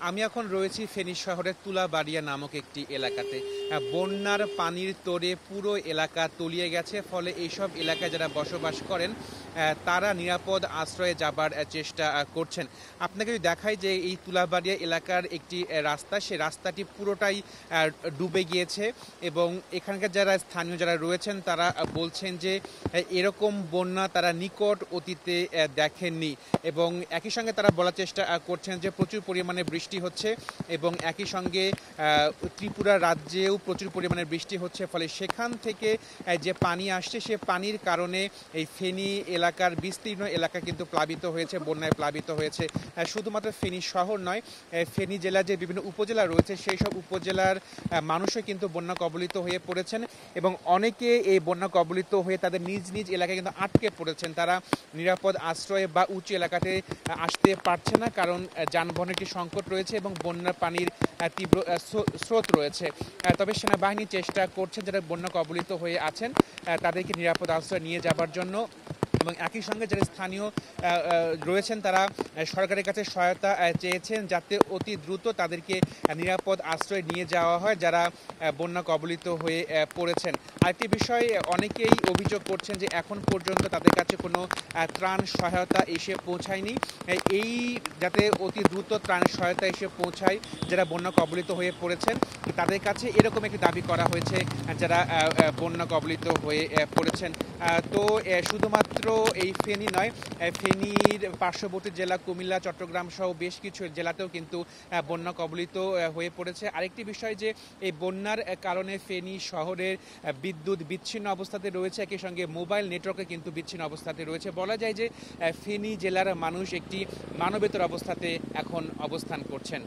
আমি এখন রয়েছি ফেনী শহরের তুলাবাড়িয়া নামক একটি এলাকাতে। বন্যার পানির তোড়ে পুরো এলাকা তলিয়ে গেছে, ফলে এইসব এলাকায় যারা বসবাস করেন তারা নিরাপদ আশ্রয়ে যাবার চেষ্টা করছেন। আপনাকে যদি দেখাই যে এই তুলাবাড়িয়া এলাকার একটি রাস্তা, সে রাস্তাটি পুরোটাই ডুবে গিয়েছে এবং এখানকার যারা স্থানীয় যারা রয়েছেন তারা বলছেন যে এরকম বন্যা তারা নিকট অতীতে দেখেননি এবং একই সঙ্গে তারা বলার চেষ্টা করছেন যে প্রচুর পরিমাণে বৃষ্টি হচ্ছে এবং একই সঙ্গে ত্রিপুরা রাজ্যেও প্রচুর পরিমাণে বৃষ্টি হচ্ছে, ফলে সেখান থেকে যে পানি আসছে সে পানির কারণে এই ফেনী এলাকার বিস্তীর্ণ এলাকা কিন্তু প্লাবিত হয়েছে, বন্যায় প্লাবিত হয়েছে। শুধুমাত্র ফেনী শহর নয়, ফেনী জেলার যে বিভিন্ন উপজেলা রয়েছে সেই সব উপজেলার মানুষও কিন্তু বন্যা কবলিত হয়ে পড়েছেন এবং অনেকে এই বন্যা কবলিত হয়ে তাদের নিজ নিজ এলাকায় কিন্তু আটকে পড়েছেন। তারা নিরাপদ আশ্রয়ে বা উঁচু এলাকাতে আসতে পারছে না, কারণ যানবাহনের একটি সংকট রয়েছে এবং বন্যার পানির তীব্র স্রোত রয়েছে। তবে সেনাবাহিনী চেষ্টা করছে যারা বন্যা কবলিত হয়ে আছেন তাদেরকে নিরাপদ আশ্রয় নিয়ে যাবার জন্য এবং একই সঙ্গে যারা স্থানীয় রয়েছেন তারা সরকারের কাছে সহায়তা চেয়েছেন যাতে অতি দ্রুত তাদেরকে নিরাপদ আশ্রয় নিয়ে যাওয়া হয় যারা বন্যা কবলিত হয়ে পড়েছেন। আরেকটি বিষয়, অনেকেই অভিযোগ করছেন যে এখন পর্যন্ত তাদের কাছে কোনো ত্রাণ সহায়তা এসে পৌঁছায়নি। এই যাতে অতি দ্রুত ত্রাণ সহায়তা এসে পৌঁছায় যারা বন্যা কবলিত হয়ে পড়েছেন তাদের কাছে, এরকম একটি দাবি করা হয়েছে যারা বন্যা কবলিত হয়ে পড়েছেন। তো শুধুমাত্র এই ফেনী নয়, ফেনীর পার্শ্ববর্তী জেলা কুমিল্লা, চট্টগ্রাম সহ বেশ কিছু জেলাতেও কিন্তু বন্যা কবলিত হয়ে পড়েছে। আরেকটি বিষয় যে এই বন্যার কারণে ফেনী শহরের বিদ্যুৎ বিচ্ছিন্ন অবস্থাতে রয়েছে, একই সঙ্গে মোবাইল নেটওয়ার্কে কিন্তু বিচ্ছিন্ন অবস্থাতে রয়েছে। বলা যায় যে ফেনী জেলার মানুষ একটি মানবেতর অবস্থাতে এখন অবস্থান করছেন।